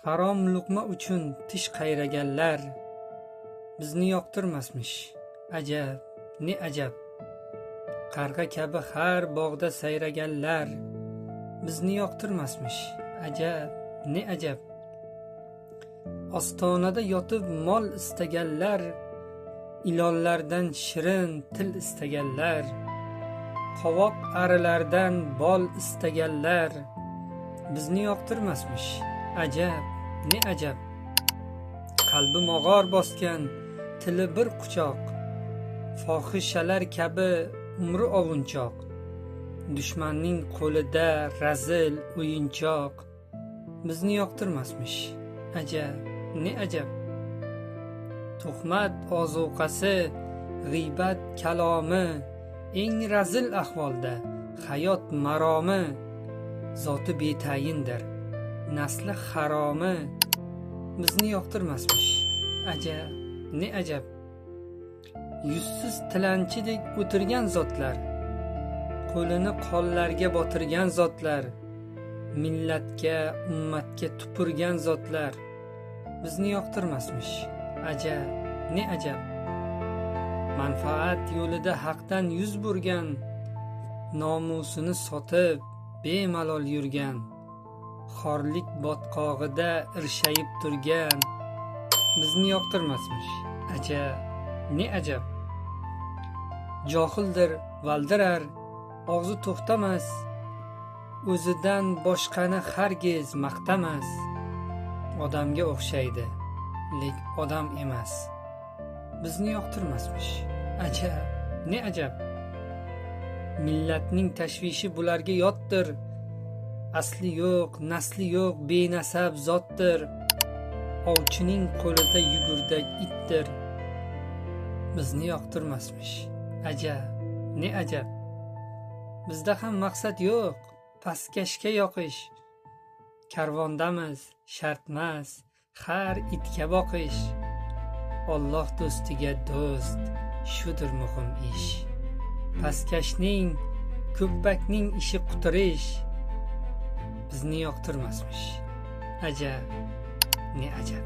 Harom luqma uchun tish qayraganlar bizni yoqtirmasmish. Ajab, ne ajab. Qarg'a kabi har bog'da sayraganlar bizni yoqtirmasmish. Ajab, ne ajab. Ostonada yotib mol istaganlar, ilonlardan shirin til istaganlar, qovoq arilardan bol istaganlar bizni yoqtirmasmish. Ajab, ne ajab. Qalbi mog'or bosgan, tili bir quchoq, fohishalar kabi umri ovunchoq, dushmanning qo'lida razil o'yinchoq bizni yoqtirmasmish. Ajab, ne ajab. Tuhmat ozuqasi, g'iybat kalomi, eng razil ahvolda hayot maromi, zoti betayindir, nasli haromi bizni yoqtirmasmish. Ajab, ne ajab. Yuzsiz tilanchidek o'tirgan zotlar, qo'lini qonlarga botirgan zotlar, millatga, ummatga tupurgan zotlar bizni yoqtirmasmish. Ajab, ne ajab. Manfaat yo'lida haqdan yuz burgan, nomusini sotib bemalol yurgan, xorlik botqog'ida irshayib turgan bizni yoqtirmasmish. Ajab, ne ajab. Johildir, valdirar, og'zi to'xtamas, o'zidan boshqani hargiz maqtamas. Odamga o'xshaydi, lek odam emas bizni yoqtirmasmish. Ajab, ne ajab. Millatning tashvishi bularga yotdir, asli yo'q, nasli yo'q, benasab zotdir, ovchining qo'lida yugurdak itdir bizni yoqtirmasmish. Ajab, ne ajab. Bizda ham maqsad yo'q, pastkashga yoqish, karvondamiz, shartmas har itga boqish. Alloh do'stiga do'st, shudir muhim ish. Pastkashning, ko'bbakning ishi qutirish bizni yoqtirmasmish. Ajab, ne ajab.